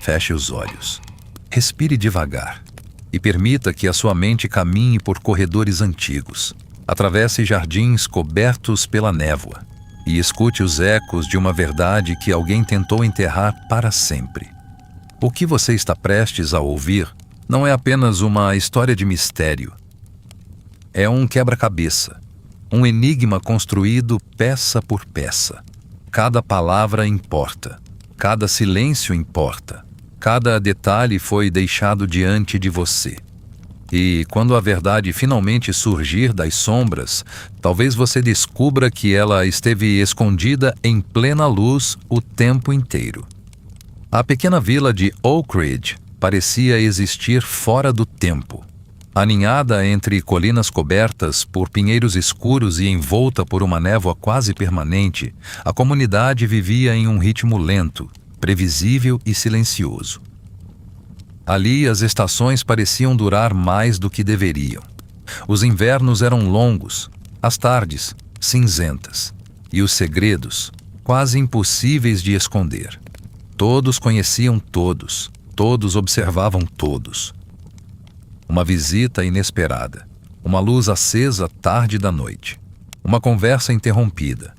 Feche os olhos. Respire devagar e permita que a sua mente caminhe por corredores antigos, atravesse jardins cobertos pela névoa e escute os ecos de uma verdade que alguém tentou enterrar para sempre. O que você está prestes a ouvir não é apenas uma história de mistério. É um quebra-cabeça, um enigma construído peça por peça. Cada palavra importa, cada silêncio importa, cada detalhe foi deixado diante de você. E quando a verdade finalmente surgir das sombras, talvez você descubra que ela esteve escondida em plena luz o tempo inteiro. A pequena vila de Oak Ridge parecia existir fora do tempo. Aninhada entre colinas cobertas por pinheiros escuros e envolta por uma névoa quase permanente, a comunidade vivia em um ritmo lento, previsível e silencioso. Ali as estações pareciam durar mais do que deveriam. Os invernos eram longos, as tardes cinzentas, e os segredos quase impossíveis de esconder. Todos conheciam todos, todos observavam todos. Uma visita inesperada, uma luz acesa tarde da noite, uma conversa interrompida.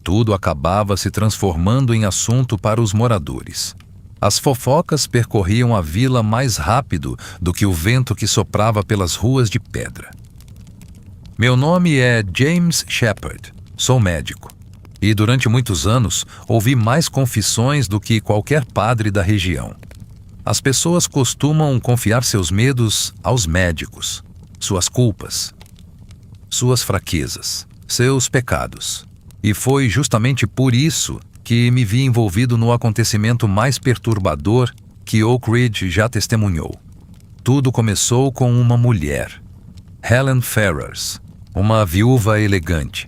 Tudo acabava se transformando em assunto para os moradores. As fofocas percorriam a vila mais rápido do que o vento que soprava pelas ruas de pedra. Meu nome é James Shepard, sou médico. E durante muitos anos ouvi mais confissões do que qualquer padre da região. As pessoas costumam confiar seus medos aos médicos, suas culpas, suas fraquezas, seus pecados. E foi justamente por isso que me vi envolvido no acontecimento mais perturbador que Oak Ridge já testemunhou. Tudo começou com uma mulher, Helen Ferrars, uma viúva elegante,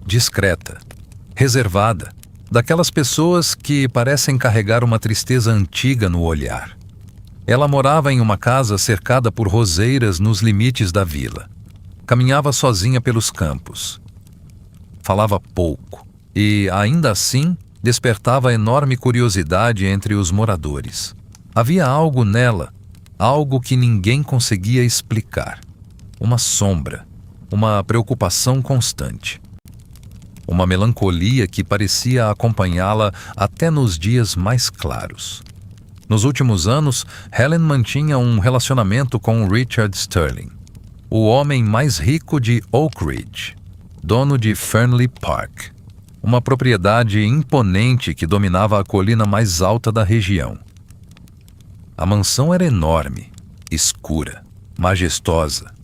discreta, reservada, daquelas pessoas que parecem carregar uma tristeza antiga no olhar. Ela morava em uma casa cercada por roseiras nos limites da vila. Caminhava sozinha pelos campos. Falava pouco e, ainda assim, despertava enorme curiosidade entre os moradores. Havia algo nela, algo que ninguém conseguia explicar. Uma sombra, uma preocupação constante. Uma melancolia que parecia acompanhá-la até nos dias mais claros. Nos últimos anos, Helen mantinha um relacionamento com Richard Sterling, o homem mais rico de Oak Ridge, dono de Fernley Park, uma propriedade imponente que dominava a colina mais alta da região. A mansão era enorme, escura, majestosa.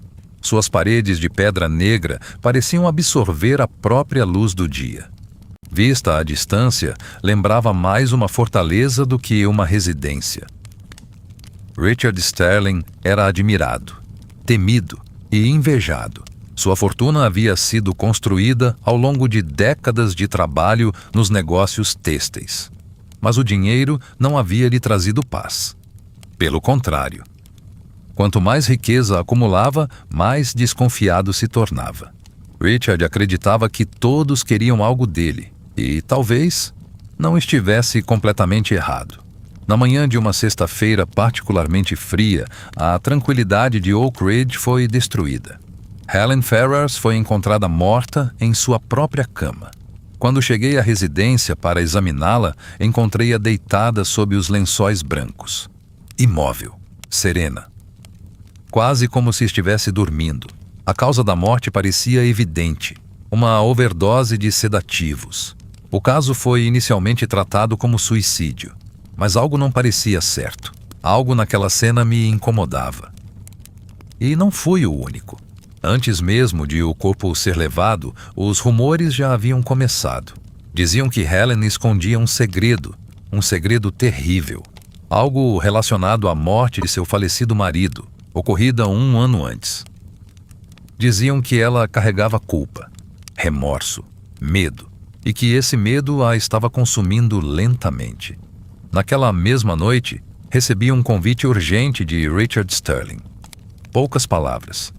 Suas paredes de pedra negra pareciam absorver a própria luz do dia. Vista à distância, lembrava mais uma fortaleza do que uma residência. Richard Sterling era admirado, temido e invejado. Sua fortuna havia sido construída ao longo de décadas de trabalho nos negócios têxteis. Mas o dinheiro não havia lhe trazido paz. Pelo contrário. Quanto mais riqueza acumulava, mais desconfiado se tornava. Richard acreditava que todos queriam algo dele, e talvez não estivesse completamente errado. Na manhã de uma sexta-feira particularmente fria, a tranquilidade de Oak Ridge foi destruída. Helen Ferrars foi encontrada morta em sua própria cama. Quando cheguei à residência para examiná-la, encontrei-a deitada sob os lençóis brancos. Imóvel, serena. Quase como se estivesse dormindo. A causa da morte parecia evidente, uma overdose de sedativos. O caso foi inicialmente tratado como suicídio, mas algo não parecia certo. Algo naquela cena me incomodava. E não fui o único. Antes mesmo de o corpo ser levado, os rumores já haviam começado. Diziam que Helen escondia um segredo terrível, algo relacionado à morte de seu falecido marido, ocorrida 1 ano antes. Diziam que ela carregava culpa, remorso, medo, e que esse medo a estava consumindo lentamente. Naquela mesma noite, recebi um convite urgente de Richard Sterling. Poucas palavras.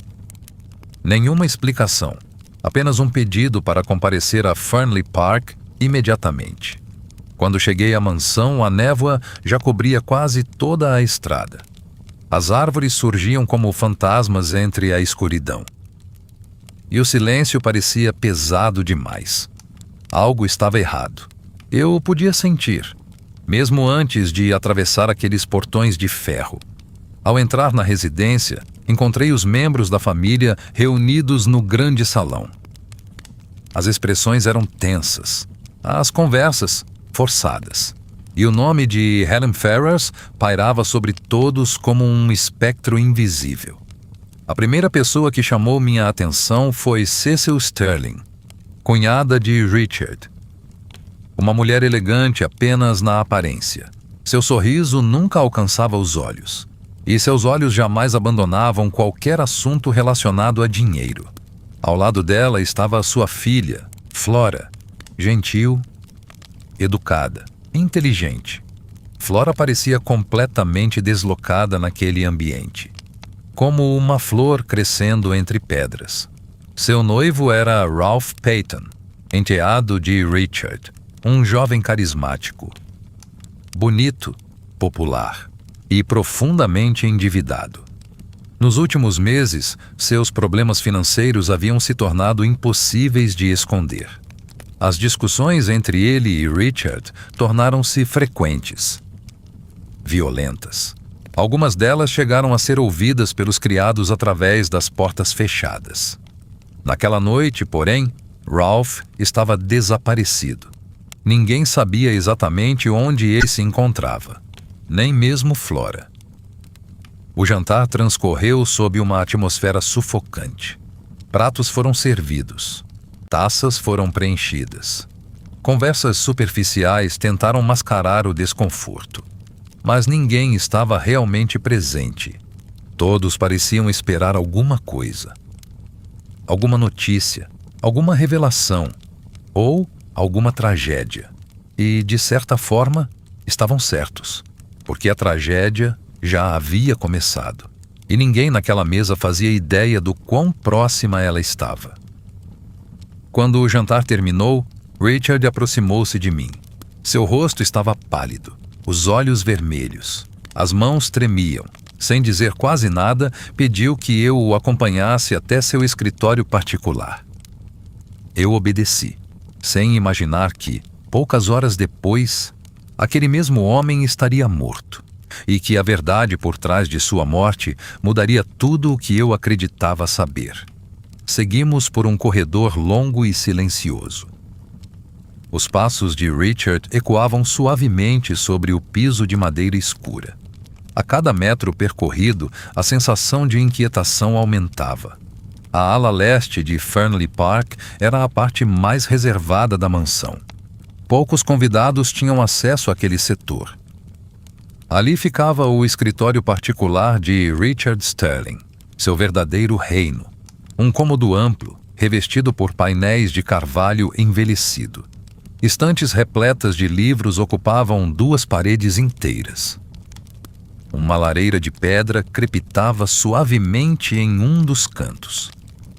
Nenhuma explicação, apenas um pedido para comparecer a Fernley Park imediatamente. Quando cheguei à mansão, a névoa já cobria quase toda a estrada. As árvores surgiam como fantasmas entre a escuridão. E o silêncio parecia pesado demais. Algo estava errado. Eu podia sentir, mesmo antes de atravessar aqueles portões de ferro. Ao entrar na residência, encontrei os membros da família reunidos no grande salão. As expressões eram tensas, as conversas forçadas, e o nome de Helen Ferrars pairava sobre todos como um espectro invisível. A primeira pessoa que chamou minha atenção foi Cecil Sterling, cunhada de Richard. Uma mulher elegante apenas na aparência. Seu sorriso nunca alcançava os olhos, e seus olhos jamais abandonavam qualquer assunto relacionado a dinheiro. Ao lado dela estava a sua filha, Flora, gentil, educada, inteligente. Flora parecia completamente deslocada naquele ambiente, como uma flor crescendo entre pedras. Seu noivo era Ralph Peyton, enteado de Richard, um jovem carismático, bonito, popular e profundamente endividado. Nos últimos meses, seus problemas financeiros haviam se tornado impossíveis de esconder. As discussões entre ele e Richard tornaram-se frequentes, violentas. Algumas delas chegaram a ser ouvidas pelos criados através das portas fechadas. Naquela noite, porém, Ralph estava desaparecido. Ninguém sabia exatamente onde ele se encontrava, nem mesmo Flora. O jantar transcorreu sob uma atmosfera sufocante. Pratos foram servidos. Taças foram preenchidas. Conversas superficiais tentaram mascarar o desconforto. Mas ninguém estava realmente presente. Todos pareciam esperar alguma coisa. Alguma notícia, alguma revelação, ou alguma tragédia. E, de certa forma, estavam certos, porque a tragédia já havia começado. E ninguém naquela mesa fazia ideia do quão próxima ela estava. Quando o jantar terminou, Richard aproximou-se de mim. Seu rosto estava pálido, os olhos vermelhos, as mãos tremiam. Sem dizer quase nada, pediu que eu o acompanhasse até seu escritório particular. Eu obedeci, sem imaginar que, poucas horas depois, aquele mesmo homem estaria morto, e que a verdade por trás de sua morte mudaria tudo o que eu acreditava saber. Seguimos por um corredor longo e silencioso. Os passos de Richard ecoavam suavemente sobre o piso de madeira escura. A cada metro percorrido, a sensação de inquietação aumentava. A ala leste de Fernley Park era a parte mais reservada da mansão. Poucos convidados tinham acesso àquele setor. Ali ficava o escritório particular de Richard Sterling, seu verdadeiro reino. Um cômodo amplo, revestido por painéis de carvalho envelhecido. Estantes repletas de livros ocupavam 2 paredes inteiras. Uma lareira de pedra crepitava suavemente em um dos cantos.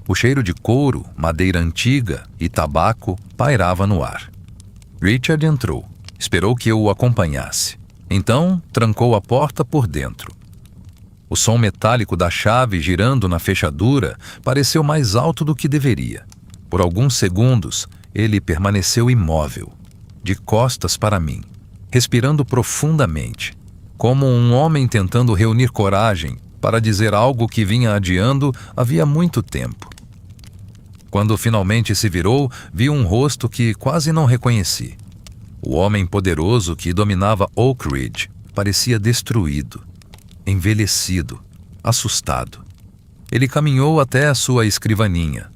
O cheiro de couro, madeira antiga e tabaco pairava no ar. Richard entrou, esperou que eu o acompanhasse. Então, trancou a porta por dentro. O som metálico da chave girando na fechadura pareceu mais alto do que deveria. Por alguns segundos, ele permaneceu imóvel, de costas para mim, respirando profundamente, como um homem tentando reunir coragem para dizer algo que vinha adiando havia muito tempo. Quando finalmente se virou, vi um rosto que quase não reconheci. O homem poderoso que dominava Oak Ridge parecia destruído, envelhecido, assustado. Ele caminhou até a sua escrivaninha.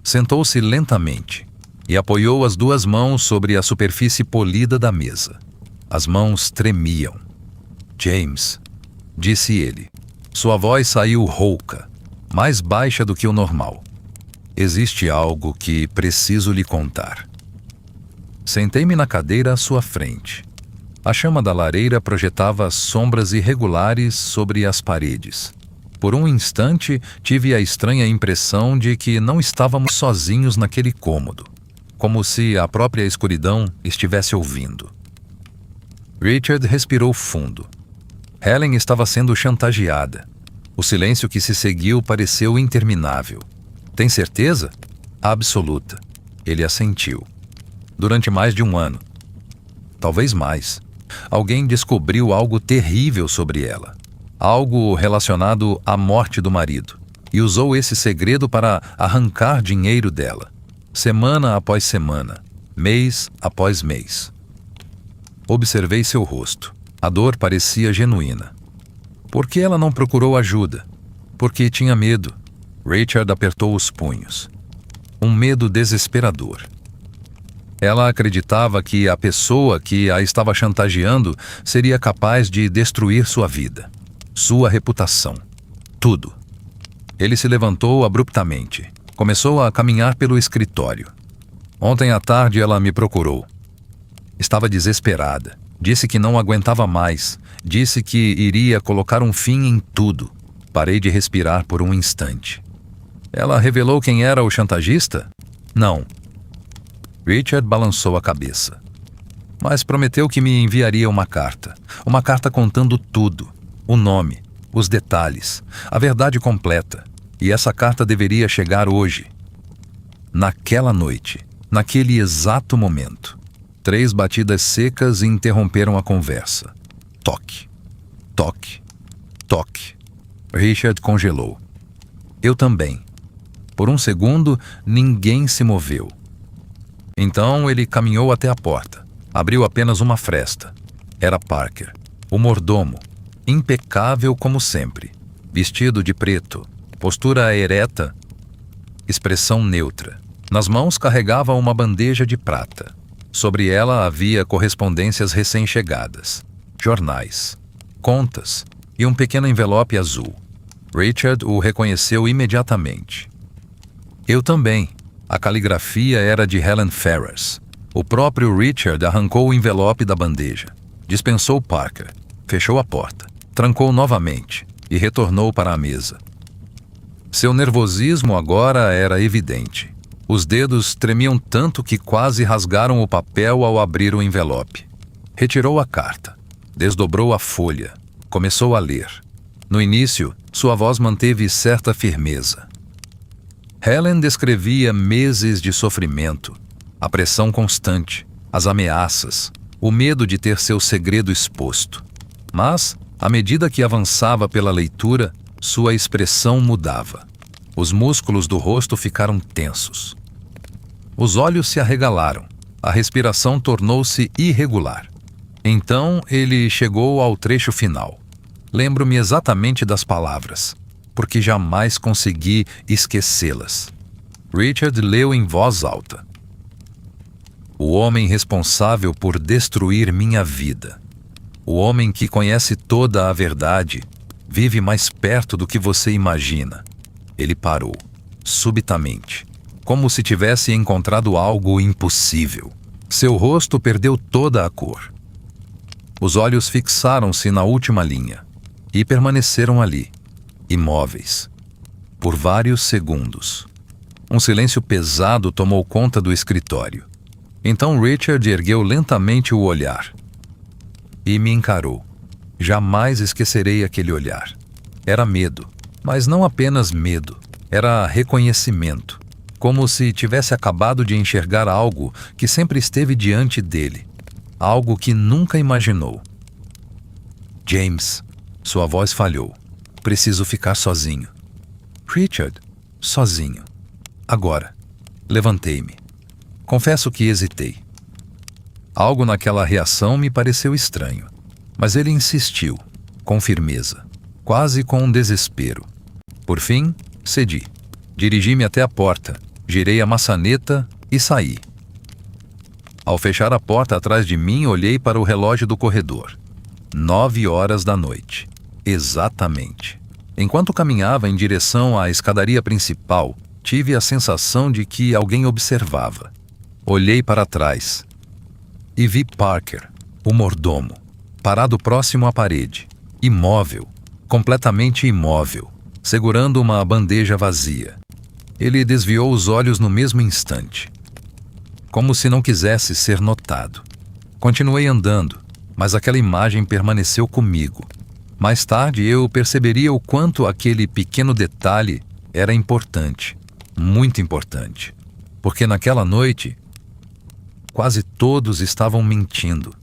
Sentou-se lentamente e apoiou as 2 mãos sobre a superfície polida da mesa. As mãos tremiam. "James", disse ele. Sua voz saiu rouca, mais baixa do que o normal. "Existe algo que preciso lhe contar." Sentei-me na cadeira à sua frente. A chama da lareira projetava sombras irregulares sobre as paredes. Por um instante, tive a estranha impressão de que não estávamos sozinhos naquele cômodo, como se a própria escuridão estivesse ouvindo. Richard respirou fundo. Helen estava sendo chantageada. O silêncio que se seguiu pareceu interminável. Tem certeza? Absoluta. Ele assentiu. Durante mais de 1 ano. Talvez mais. Alguém descobriu algo terrível sobre ela. Algo relacionado à morte do marido. E usou esse segredo para arrancar dinheiro dela. Semana após semana. Mês após mês. Observei seu rosto. A dor parecia genuína. Por que ela não procurou ajuda? Porque tinha medo. Richard apertou os punhos. Um medo desesperador. Ela acreditava que a pessoa que a estava chantageando seria capaz de destruir sua vida, sua reputação, tudo. Ele se levantou abruptamente. Começou a caminhar pelo escritório. Ontem à tarde ela me procurou. Estava desesperada. Disse que não aguentava mais. Disse que iria colocar um fim em tudo. Parei de respirar por um instante. Ela revelou quem era o chantagista? Não. Richard balançou a cabeça. Mas prometeu que me enviaria uma carta. Uma carta contando tudo. O nome, os detalhes, a verdade completa. E essa carta deveria chegar hoje. Naquela noite, naquele exato momento. 3 batidas secas interromperam a conversa. Toque, toque, toque. Richard congelou. Eu também. Por um segundo, ninguém se moveu. Então ele caminhou até a porta. Abriu apenas uma fresta. Era Parker, o mordomo, impecável como sempre, vestido de preto, postura ereta, expressão neutra. Nas mãos carregava uma bandeja de prata. Sobre ela havia correspondências recém-chegadas, jornais, contas e um pequeno envelope azul. Richard o reconheceu imediatamente. Eu também. A caligrafia era de Helen Ferrars. O próprio Richard arrancou o envelope da bandeja. Dispensou Parker. Fechou a porta. Trancou novamente e retornou para a mesa. Seu nervosismo agora era evidente. Os dedos tremiam tanto que quase rasgaram o papel ao abrir o envelope. Retirou a carta. Desdobrou a folha. Começou a ler. No início, sua voz manteve certa firmeza. Helen descrevia meses de sofrimento, a pressão constante, as ameaças, o medo de ter seu segredo exposto. Mas, à medida que avançava pela leitura, sua expressão mudava. Os músculos do rosto ficaram tensos. Os olhos se arregalaram. A respiração tornou-se irregular. Então ele chegou ao trecho final. Lembro-me exatamente das palavras, porque jamais consegui esquecê-las. Richard leu em voz alta. O homem responsável por destruir minha vida. O homem que conhece toda a verdade vive mais perto do que você imagina. Ele parou, subitamente, como se tivesse encontrado algo impossível. Seu rosto perdeu toda a cor. Os olhos fixaram-se na última linha e permaneceram ali, imóveis, por vários segundos. Um silêncio pesado tomou conta do escritório. Então Richard ergueu lentamente o olhar e me encarou. Jamais esquecerei aquele olhar. Era medo, mas não apenas medo. Era reconhecimento, como se tivesse acabado de enxergar algo que sempre esteve diante dele, algo que nunca imaginou. James, sua voz falhou. Preciso ficar sozinho. Richard, sozinho. Agora. Levantei-me. Confesso que hesitei. Algo naquela reação me pareceu estranho, mas ele insistiu, com firmeza, quase com um desespero. Por fim, cedi. Dirigi-me até a porta, girei a maçaneta e saí. Ao fechar a porta atrás de mim, olhei para o relógio do corredor. 9 horas da noite. Exatamente. Enquanto caminhava em direção à escadaria principal, tive a sensação de que alguém observava. Olhei para trás e vi Parker, o mordomo, parado próximo à parede, imóvel, completamente imóvel, segurando uma bandeja vazia. Ele desviou os olhos no mesmo instante, como se não quisesse ser notado. Continuei andando, mas aquela imagem permaneceu comigo. Mais tarde eu perceberia o quanto aquele pequeno detalhe era importante, muito importante, porque naquela noite quase todos estavam mentindo,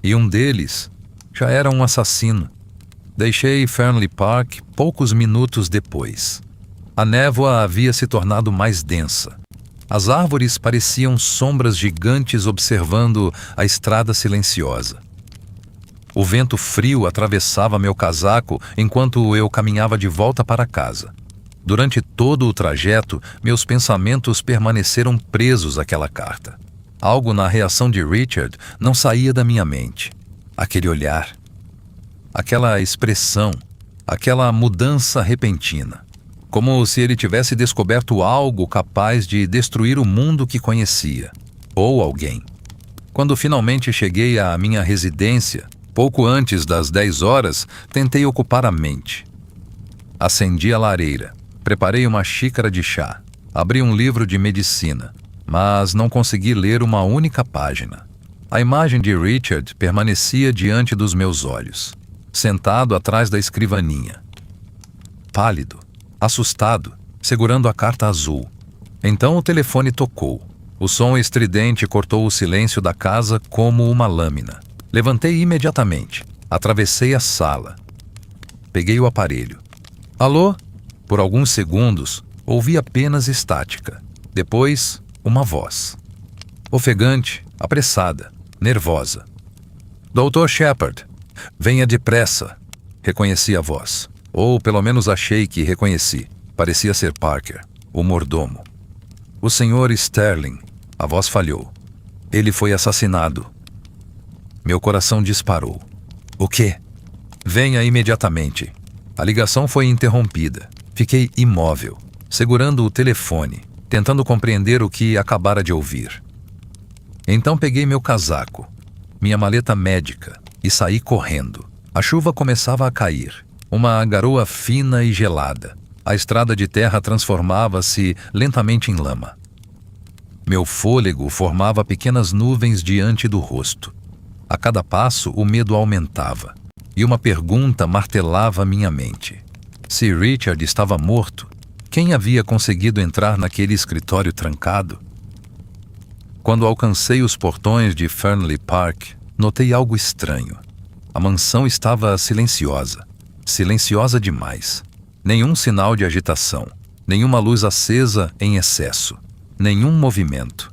e um deles já era um assassino. Deixei Fernley Park poucos minutos depois. A névoa havia se tornado mais densa. As árvores pareciam sombras gigantes observando a estrada silenciosa. O vento frio atravessava meu casaco enquanto eu caminhava de volta para casa. Durante todo o trajeto, meus pensamentos permaneceram presos àquela carta. Algo na reação de Richard não saía da minha mente. Aquele olhar, aquela expressão, aquela mudança repentina. Como se ele tivesse descoberto algo capaz de destruir o mundo que conhecia, ou alguém. Quando finalmente cheguei à minha residência, pouco antes das 10 horas, tentei ocupar a mente. Acendi a lareira, preparei uma xícara de chá, abri um livro de medicina, mas não consegui ler uma única página. A imagem de Richard permanecia diante dos meus olhos, sentado atrás da escrivaninha. Pálido, assustado, segurando a carta azul. Então o telefone tocou. O som estridente cortou o silêncio da casa como uma lâmina. Levantei imediatamente. Atravessei a sala. Peguei o aparelho. Alô? Por alguns segundos, ouvi apenas estática. Depois, uma voz. Ofegante, apressada, nervosa. Dr. Shepard, venha depressa. Reconheci a voz. Ou pelo menos achei que reconheci. Parecia ser Parker, o mordomo. O Sr. Sterling. A voz falhou. Ele foi assassinado. Meu coração disparou. O quê? Venha imediatamente. A ligação foi interrompida. Fiquei imóvel, segurando o telefone, tentando compreender o que acabara de ouvir. Então peguei meu casaco, minha maleta médica, e saí correndo. A chuva começava a cair. Uma garoa fina e gelada. A estrada de terra transformava-se lentamente em lama. Meu fôlego formava pequenas nuvens diante do rosto. A cada passo, o medo aumentava. E uma pergunta martelava minha mente. Se Richard estava morto, quem havia conseguido entrar naquele escritório trancado? Quando alcancei os portões de Fernley Park, notei algo estranho. A mansão estava silenciosa. Silenciosa demais. Nenhum sinal de agitação, nenhuma luz acesa em excesso, nenhum movimento.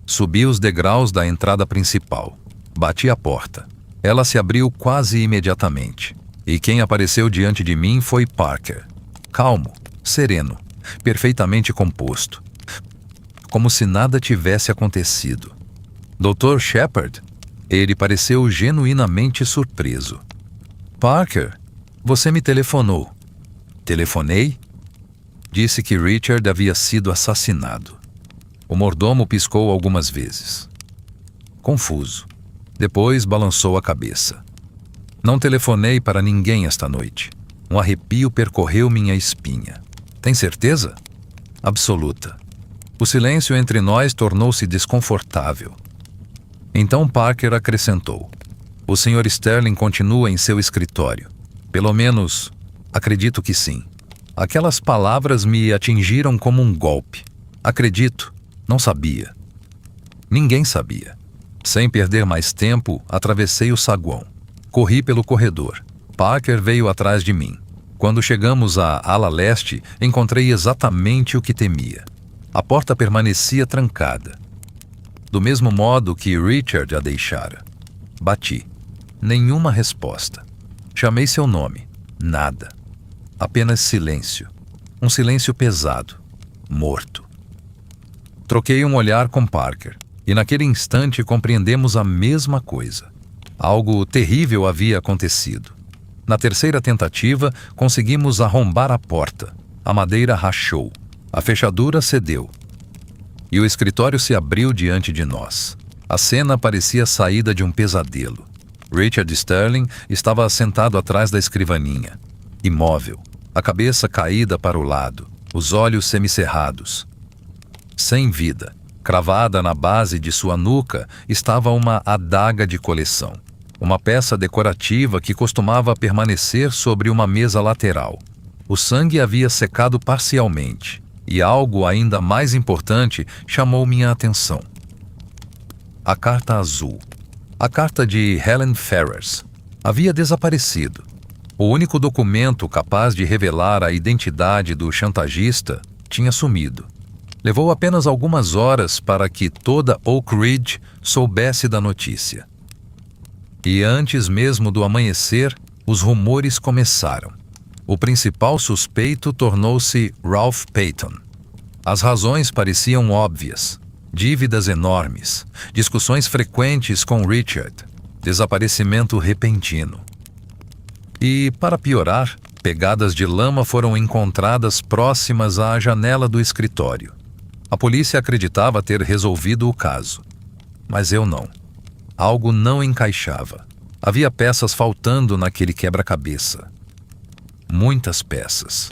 Subi os degraus da entrada principal. Bati a porta. Ela se abriu quase imediatamente. E quem apareceu diante de mim foi Parker. Calmo, sereno, perfeitamente composto. Como se nada tivesse acontecido. Dr. Shepard? Ele pareceu genuinamente surpreso. Parker, você me telefonou. Telefonei? Disse que Richard havia sido assassinado. O mordomo piscou algumas vezes. Confuso. Depois balançou a cabeça. Não telefonei para ninguém esta noite. Um arrepio percorreu minha espinha. Tem certeza? Absoluta. O silêncio entre nós tornou-se desconfortável. Então Parker acrescentou. O Sr. Sterling continua em seu escritório. Pelo menos, acredito que sim. Aquelas palavras me atingiram como um golpe. Acredito, não sabia. Ninguém sabia. Sem perder mais tempo, atravessei o saguão. Corri pelo corredor. Parker veio atrás de mim. Quando chegamos à ala leste, encontrei exatamente o que temia. A porta permanecia trancada. Do mesmo modo que Richard a deixara. Bati. Nenhuma resposta. Chamei seu nome. Nada. Apenas silêncio. Um silêncio pesado. Morto. Troquei um olhar com Parker. E naquele instante compreendemos a mesma coisa. Algo terrível havia acontecido. Na terceira tentativa, conseguimos arrombar a porta. A madeira rachou. A fechadura cedeu. E o escritório se abriu diante de nós. A cena parecia saída de um pesadelo. Richard Sterling estava sentado atrás da escrivaninha, imóvel, a cabeça caída para o lado, os olhos semicerrados. Sem vida, cravada na base de sua nuca, estava uma adaga de coleção. uma peça decorativa que costumava permanecer sobre uma mesa lateral. O sangue havia secado parcialmente, e algo ainda mais importante chamou minha atenção. A carta azul. A carta de Helen Ferrers havia desaparecido. O único documento capaz de revelar a identidade do chantagista tinha sumido. Levou apenas algumas horas para que toda Oak Ridge soubesse da notícia. E antes mesmo do amanhecer, os rumores começaram. O principal suspeito tornou-se Ralph Payton. As razões pareciam óbvias. Dívidas enormes, discussões frequentes com Richard, desaparecimento repentino. E, para piorar, pegadas de lama foram encontradas próximas à janela do escritório. A polícia acreditava ter resolvido o caso. Mas eu não. Algo não encaixava. Havia peças faltando naquele quebra-cabeça. Muitas peças.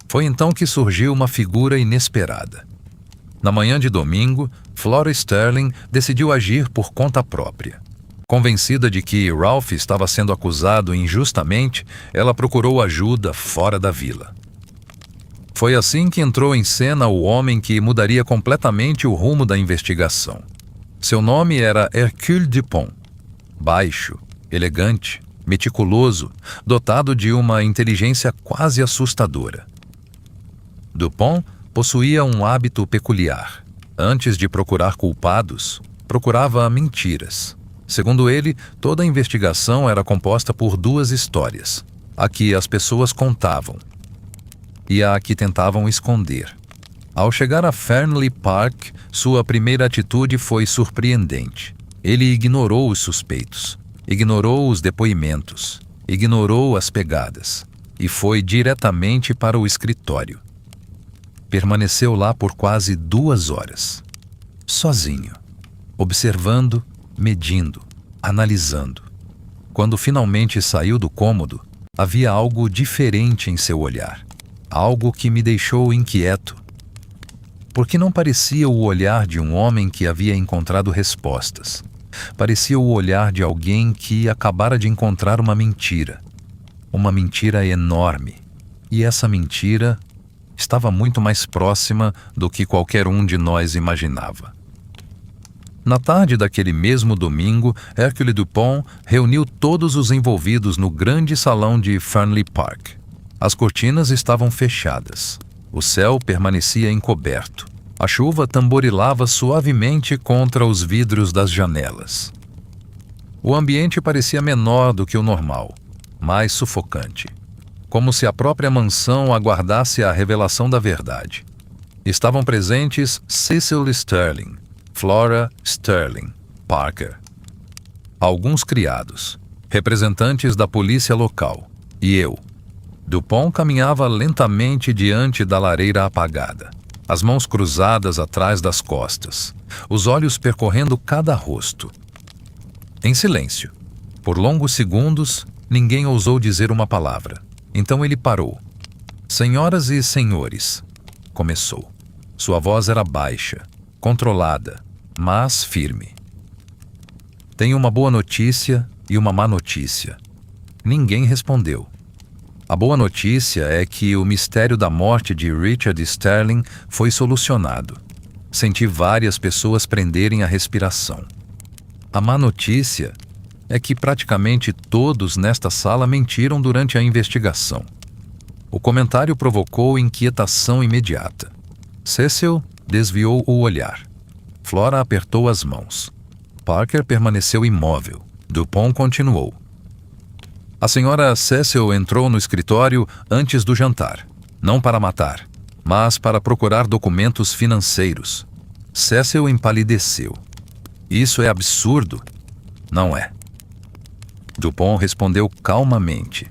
Foi então que surgiu uma figura inesperada. Na manhã de domingo, Flora Sterling decidiu agir por conta própria. Convencida de que Ralph estava sendo acusado injustamente, ela procurou ajuda fora da vila. Foi assim que entrou em cena o homem que mudaria completamente o rumo da investigação. Seu nome era Hercule Dupont. Baixo, elegante, meticuloso, dotado de uma inteligência quase assustadora. Dupont possuía um hábito peculiar. Antes de procurar culpados, procurava mentiras. Segundo ele, toda a investigação era composta por duas histórias: a que as pessoas contavam e a que tentavam esconder. Ao chegar a Fernley Park, sua primeira atitude foi surpreendente. Ele ignorou os suspeitos, ignorou os depoimentos, ignorou as pegadas e foi diretamente para o escritório. Permaneceu lá por quase 2 horas, sozinho, observando, medindo, analisando. Quando finalmente saiu do cômodo, havia algo diferente em seu olhar, algo que me deixou inquieto. Porque não parecia o olhar de um homem que havia encontrado respostas. Parecia o olhar de alguém que acabara de encontrar uma mentira enorme. E essa mentira estava muito mais próxima do que qualquer um de nós imaginava. Na tarde daquele mesmo domingo, Hercule Dupont reuniu todos os envolvidos no grande salão de Fernley Park. As cortinas estavam fechadas. O céu permanecia encoberto. A chuva tamborilava suavemente contra os vidros das janelas. O ambiente parecia menor do que o normal, mais sufocante, como se a própria mansão aguardasse a revelação da verdade. Estavam presentes Cecil Sterling, Flora Sterling, Parker, alguns criados, representantes da polícia local, e eu. Dupont caminhava lentamente diante da lareira apagada, as mãos cruzadas atrás das costas, os olhos percorrendo cada rosto. Em silêncio. Por longos segundos, ninguém ousou dizer uma palavra. Então ele parou. "Senhoras e senhores", começou. Sua voz era baixa, controlada, mas firme. "Tenho uma boa notícia e uma má notícia." Ninguém respondeu. A boa notícia é que o mistério da morte de Richard Sterling foi solucionado. Senti várias pessoas prenderem a respiração. A má notícia é que praticamente todos nesta sala mentiram durante a investigação. O comentário provocou inquietação imediata. Cecil desviou o olhar. Flora apertou as mãos. Parker permaneceu imóvel. Dupont continuou. "A senhora Cecil entrou no escritório antes do jantar, não para matar, mas para procurar documentos financeiros." Cecil empalideceu. "Isso é absurdo." "Não é." Dupont respondeu calmamente.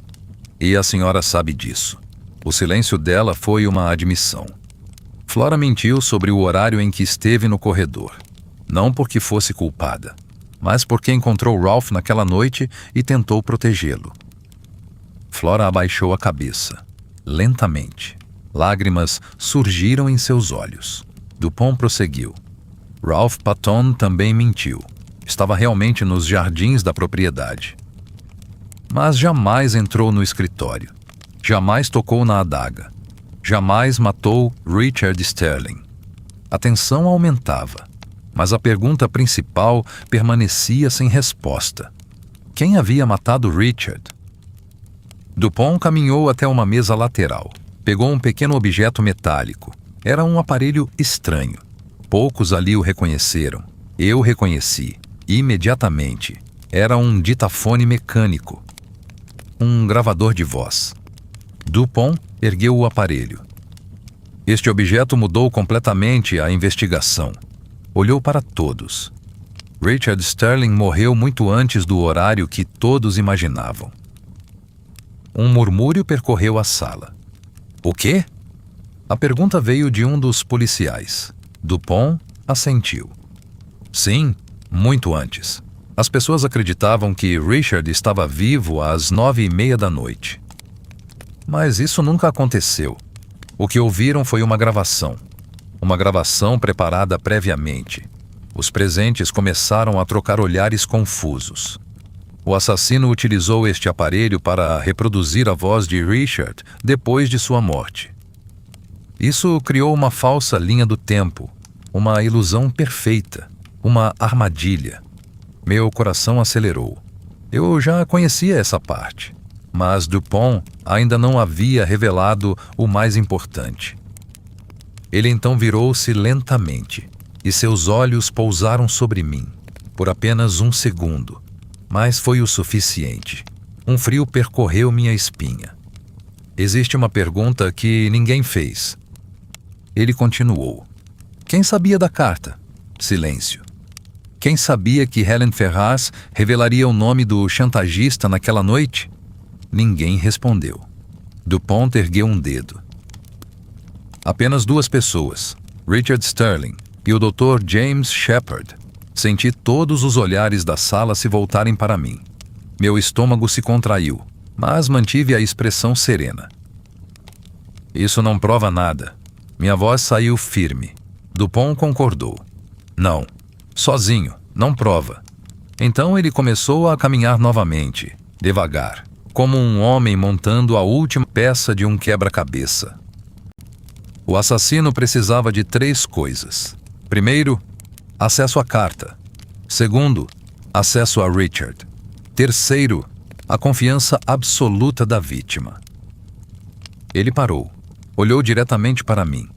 "E a senhora sabe disso." O silêncio dela foi uma admissão. Flora mentiu sobre o horário em que esteve no corredor. Não porque fosse culpada, mas porque encontrou Ralph naquela noite e tentou protegê-lo. Flora abaixou a cabeça, lentamente. Lágrimas surgiram em seus olhos. Dupont prosseguiu. "Ralph Patton também mentiu. estava realmente nos jardins da propriedade. Mas jamais entrou no escritório. Jamais tocou na adaga. Jamais matou Richard Sterling. A tensão aumentava, mas a pergunta principal permanecia sem resposta. Quem havia matado Richard? Dupont caminhou até uma mesa lateral. Pegou um pequeno objeto metálico. Era um aparelho estranho. Poucos ali o reconheceram. Eu reconheci, imediatamente. Era um ditafone mecânico. Um gravador de voz. Dupont ergueu o aparelho. Este objeto mudou completamente a investigação. Olhou para todos. Richard Sterling morreu muito antes do horário que todos imaginavam. Um murmúrio percorreu a sala. O quê? A pergunta veio de um dos policiais. Dupont assentiu. Sim, muito antes. As pessoas acreditavam que Richard estava vivo às 9:30 da noite. Mas isso nunca aconteceu. O que ouviram foi uma gravação. Uma gravação preparada previamente. Os presentes começaram a trocar olhares confusos. O assassino utilizou este aparelho para reproduzir a voz de Richard depois de sua morte. Isso criou uma falsa linha do tempo, uma ilusão perfeita, uma armadilha. Meu coração acelerou. Eu já conhecia essa parte, mas Dupont ainda não havia revelado o mais importante. Ele então virou-se lentamente, e seus olhos pousaram sobre mim, por apenas um segundo, mas foi o suficiente. Um frio percorreu minha espinha. Existe uma pergunta que ninguém fez. Ele continuou. Quem sabia da carta? Silêncio. Quem sabia que Helen Ferraz revelaria o nome do chantagista naquela noite? Ninguém respondeu. Dupont ergueu um dedo. Apenas duas pessoas, Richard Sterling e o Dr. James Shepard. Senti todos os olhares da sala se voltarem para mim. Meu estômago se contraiu, mas mantive a expressão serena. Isso não prova nada. Minha voz saiu firme. Dupont concordou. Não. Sozinho. Não prova. Então ele começou a caminhar novamente, devagar, como um homem montando a última peça de um quebra-cabeça. O assassino precisava de 3 coisas. Primeiro, acesso à carta. Segundo, acesso a Richard. Terceiro, a confiança absoluta da vítima. Ele parou. Olhou diretamente para mim.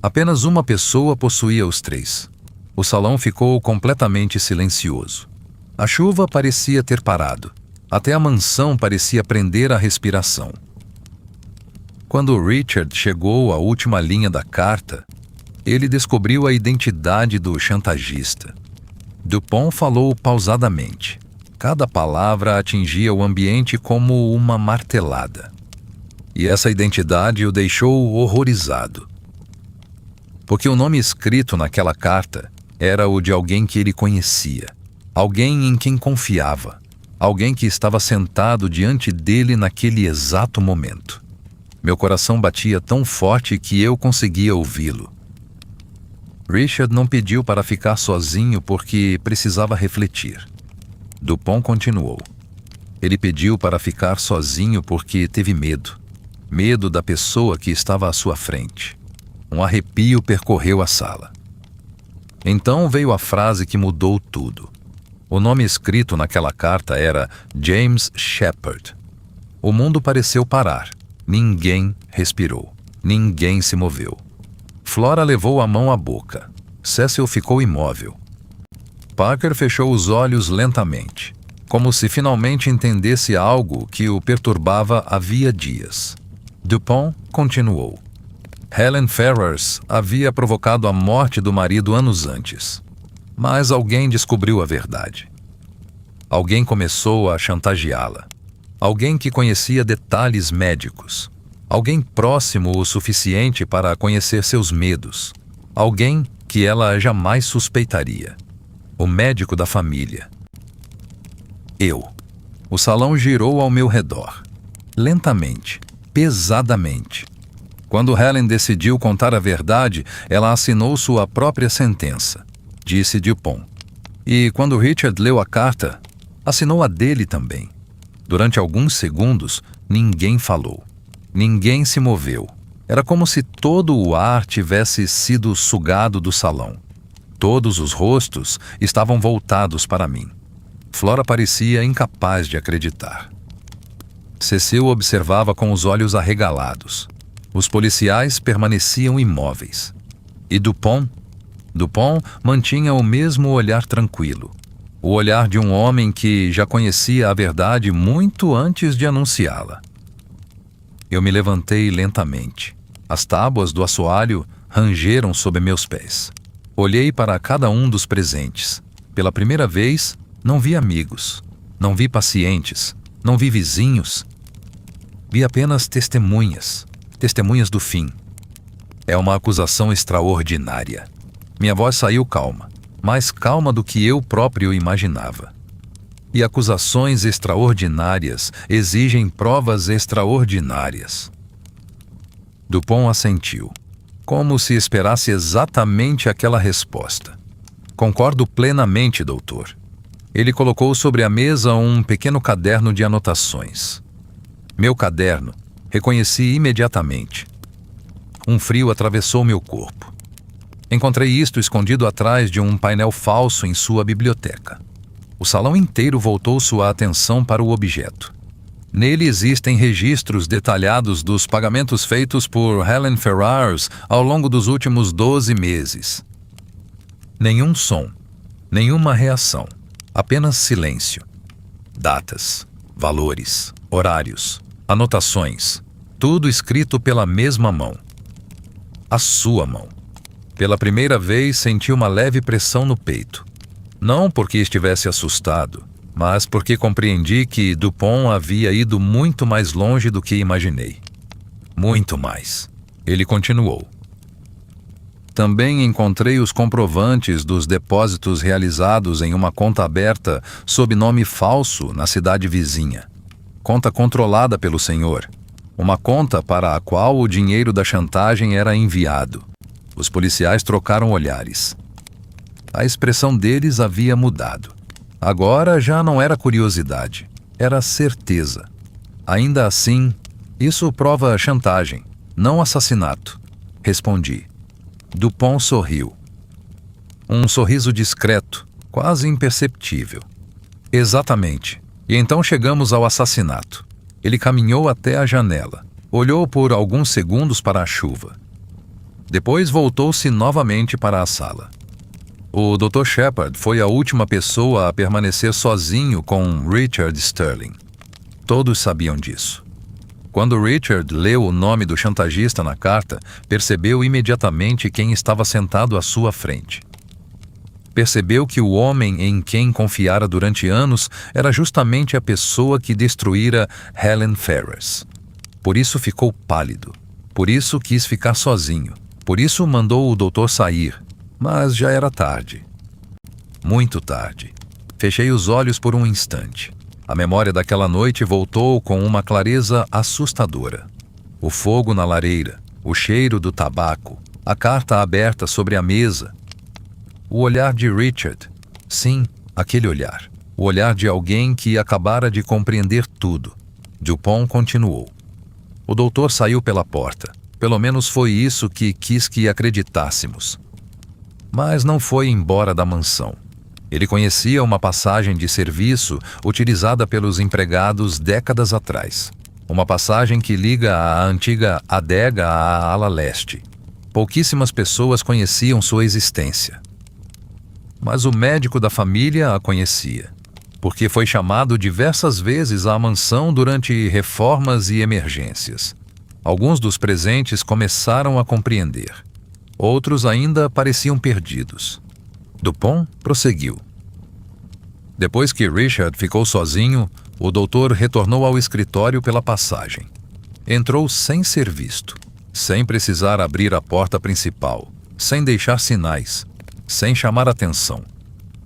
Apenas uma pessoa possuía os 3. O salão ficou completamente silencioso. A chuva parecia ter parado. Até a mansão parecia prender a respiração. Quando Richard chegou à última linha da carta, ele descobriu a identidade do chantagista. Dupont falou pausadamente. Cada palavra atingia o ambiente como uma martelada. E essa identidade o deixou horrorizado. Porque o nome escrito naquela carta era o de alguém que ele conhecia, alguém em quem confiava, alguém que estava sentado diante dele naquele exato momento. Meu coração batia tão forte que eu conseguia ouvi-lo. Richard não pediu para ficar sozinho porque precisava refletir. Dupont continuou. Ele pediu para ficar sozinho porque teve medo. Medo da pessoa que estava à sua frente. Um arrepio percorreu a sala. Então veio a frase que mudou tudo. O nome escrito naquela carta era James Shepard. O mundo pareceu parar. Ninguém respirou. Ninguém se moveu. Flora levou a mão à boca. Cecil ficou imóvel. Parker fechou os olhos lentamente, como se finalmente entendesse algo que o perturbava havia dias. Dupont continuou. Helen Ferrars havia provocado a morte do marido anos antes. Mas alguém descobriu a verdade. Alguém começou a chantageá-la. Alguém que conhecia detalhes médicos. Alguém próximo o suficiente para conhecer seus medos. Alguém que ela jamais suspeitaria. O médico da família. Eu. O salão girou ao meu redor. Lentamente, pesadamente. Quando Helen decidiu contar a verdade, ela assinou sua própria sentença, disse Dupont. E quando Richard leu a carta, assinou a dele também. Durante alguns segundos, ninguém falou. Ninguém se moveu. Era como se todo o ar tivesse sido sugado do salão. Todos os rostos estavam voltados para mim. Flora parecia incapaz de acreditar. Cecil observava com os olhos arregalados. Os policiais permaneciam imóveis. E Dupont? Dupont mantinha o mesmo olhar tranquilo. O olhar de um homem que já conhecia a verdade muito antes de anunciá-la. Eu me levantei lentamente. As tábuas do assoalho rangeram sob meus pés. Olhei para cada um dos presentes. Pela primeira vez, não vi amigos, não vi pacientes, não vi vizinhos. Vi apenas testemunhas, testemunhas do fim. É uma acusação extraordinária. Minha voz saiu calma, mais calma do que eu próprio imaginava. E acusações extraordinárias exigem provas extraordinárias. Dupont assentiu, como se esperasse exatamente aquela resposta. Concordo plenamente, doutor. Ele colocou sobre a mesa um pequeno caderno de anotações. Meu caderno, reconheci imediatamente. Um frio atravessou meu corpo. Encontrei isto escondido atrás de um painel falso em sua biblioteca. O salão inteiro voltou sua atenção para o objeto. Nele existem registros detalhados dos pagamentos feitos por Helen Ferrars ao longo dos últimos 12 meses. Nenhum som, nenhuma reação, apenas silêncio. Datas, valores, horários, anotações, tudo escrito pela mesma mão. A sua mão. Pela primeira vez senti uma leve pressão no peito. Não porque estivesse assustado, mas porque compreendi que Dupont havia ido muito mais longe do que imaginei. Muito mais. Ele continuou. Também encontrei os comprovantes dos depósitos realizados em uma conta aberta sob nome falso na cidade vizinha. Conta controlada pelo senhor. Uma conta para a qual o dinheiro da chantagem era enviado. Os policiais trocaram olhares. A expressão deles havia mudado. Agora já não era curiosidade, era certeza. Ainda assim, isso prova chantagem, não assassinato. Respondi. Dupont sorriu. Um sorriso discreto, quase imperceptível. Exatamente. E então chegamos ao assassinato. Ele caminhou até a janela, olhou por alguns segundos para a chuva. Depois voltou-se novamente para a sala. O Dr. Shepard foi a última pessoa a permanecer sozinho com Richard Sterling. Todos sabiam disso. Quando Richard leu o nome do chantagista na carta, percebeu imediatamente quem estava sentado à sua frente. Percebeu que o homem em quem confiara durante anos era justamente a pessoa que destruíra Helen Ferrars. Por isso ficou pálido. Por isso quis ficar sozinho. Por isso mandou o doutor sair. Mas já era tarde. Muito tarde. Fechei os olhos por um instante. A memória daquela noite voltou com uma clareza assustadora. O fogo na lareira, o cheiro do tabaco, a carta aberta sobre a mesa. O olhar de Richard. Sim, aquele olhar. O olhar de alguém que acabara de compreender tudo. Dupont continuou. O doutor saiu pela porta. Pelo menos foi isso que quis que acreditássemos. Mas não foi embora da mansão. Ele conhecia uma passagem de serviço utilizada pelos empregados décadas atrás. Uma passagem que liga a antiga adega à ala leste. Pouquíssimas pessoas conheciam sua existência. Mas o médico da família a conhecia, porque foi chamado diversas vezes à mansão durante reformas e emergências. Alguns dos presentes começaram a compreender. Outros ainda pareciam perdidos. Dupont prosseguiu. Depois que Richard ficou sozinho, o doutor retornou ao escritório pela passagem. Entrou sem ser visto, sem precisar abrir a porta principal, sem deixar sinais, sem chamar atenção,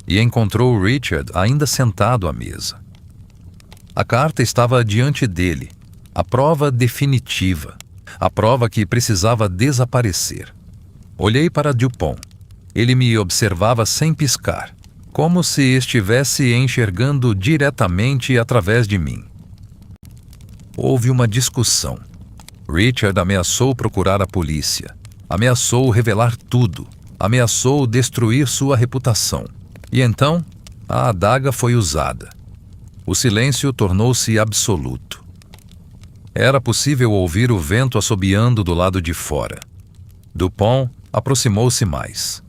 e encontrou Richard ainda sentado à mesa. A carta estava diante dele, a prova definitiva, a prova que precisava desaparecer. Olhei para Dupont. Ele me observava sem piscar. como se estivesse enxergando diretamente através de mim. Houve uma discussão. Richard ameaçou procurar a polícia, ameaçou revelar tudo, ameaçou destruir sua reputação. E então, a adaga foi usada. O silêncio tornou-se absoluto. Era possível ouvir o vento assobiando do lado de fora. Dupont aproximou-se mais.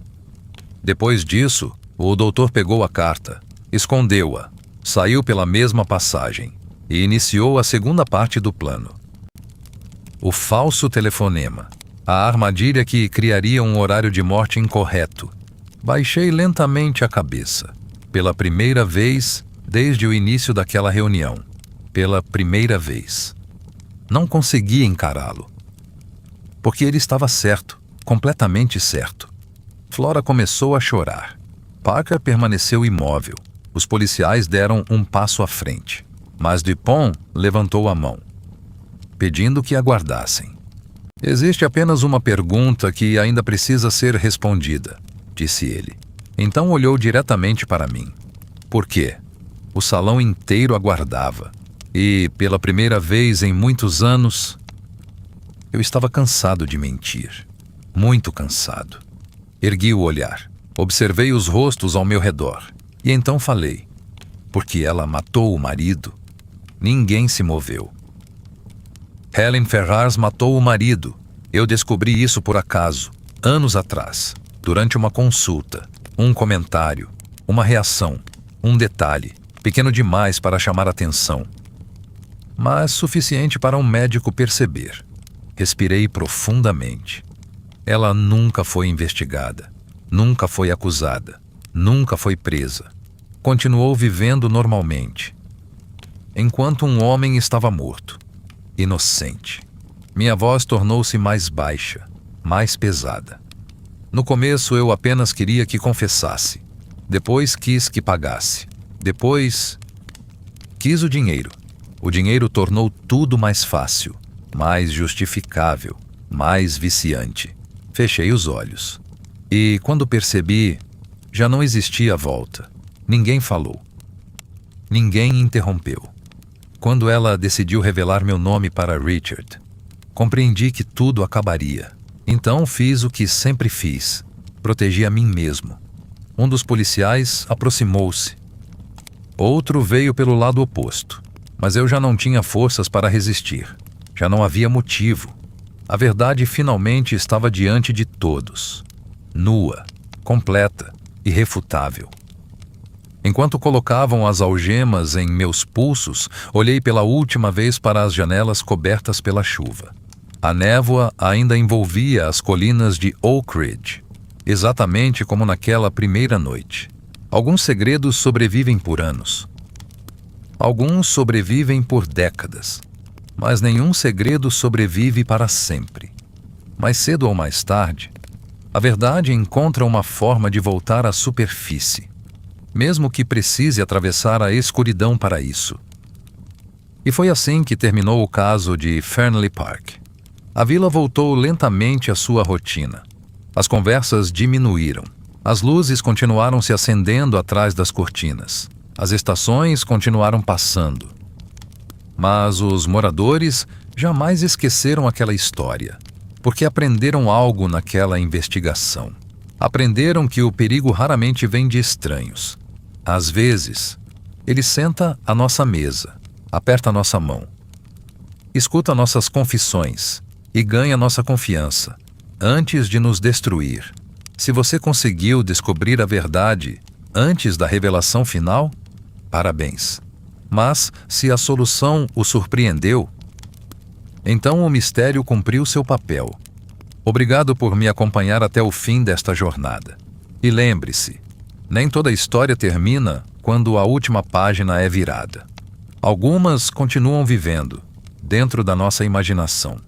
Depois disso, o doutor pegou a carta, escondeu-a, saiu pela mesma passagem e iniciou a segunda parte do plano. O falso telefonema, a armadilha que criaria um horário de morte incorreto. Baixei lentamente a cabeça. Pela primeira vez desde o início daquela reunião. Pela primeira vez. Não consegui encará-lo. Porque ele estava certo, completamente certo. Flora começou a chorar. Parker permaneceu imóvel. Os policiais deram um passo à frente. Mas Dupont levantou a mão, pedindo que aguardassem. Existe apenas uma pergunta que ainda precisa ser respondida, disse ele. Então olhou diretamente para mim. Por quê? O salão inteiro aguardava. E, pela primeira vez em muitos anos, eu estava cansado de mentir. Muito cansado. Ergui o olhar. Observei os rostos ao meu redor. E então falei. Porque ela matou o marido? Ninguém se moveu. Helen Ferrars matou o marido. Eu descobri isso por acaso, anos atrás, durante uma consulta, um comentário, uma reação, um detalhe, pequeno demais para chamar atenção, mas suficiente para um médico perceber. Respirei profundamente. Ela nunca foi investigada, nunca foi acusada, nunca foi presa. Continuou vivendo normalmente, enquanto um homem estava morto, inocente. Minha voz tornou-se mais baixa, mais pesada. No começo eu apenas queria que confessasse. Depois quis que pagasse. Depois quis o dinheiro. O dinheiro tornou tudo mais fácil, mais justificável, mais viciante. Fechei os olhos. E quando percebi, já não existia volta. Ninguém falou. Ninguém interrompeu. Quando ela decidiu revelar meu nome para Richard, compreendi que tudo acabaria. Então fiz o que sempre fiz. Protegi a mim mesmo. Um dos policiais aproximou-se. Outro veio pelo lado oposto. Mas eu já não tinha forças para resistir. Já não havia motivo. A verdade finalmente estava diante de todos. Nua, completa, irrefutável. Enquanto colocavam as algemas em meus pulsos, olhei pela última vez para as janelas cobertas pela chuva. A névoa ainda envolvia as colinas de Oak Ridge, exatamente como naquela primeira noite. Alguns segredos sobrevivem por anos. Alguns sobrevivem por décadas. Mas nenhum segredo sobrevive para sempre. Mais cedo ou mais tarde, a verdade encontra uma forma de voltar à superfície, mesmo que precise atravessar a escuridão para isso. E foi assim que terminou o caso de Fernley Park. A vila voltou lentamente à sua rotina. As conversas diminuíram. As luzes continuaram se acendendo atrás das cortinas. As estações continuaram passando. Mas os moradores jamais esqueceram aquela história, porque aprenderam algo naquela investigação. Aprenderam que o perigo raramente vem de estranhos. Às vezes, ele senta à nossa mesa, aperta nossa mão, escuta nossas confissões e ganha nossa confiança, antes de nos destruir. Se você conseguiu descobrir a verdade antes da revelação final, parabéns. Mas, se a solução o surpreendeu, então o mistério cumpriu seu papel. Obrigado por me acompanhar até o fim desta jornada. E lembre-se, nem toda história termina quando a última página é virada. Algumas continuam vivendo, dentro da nossa imaginação.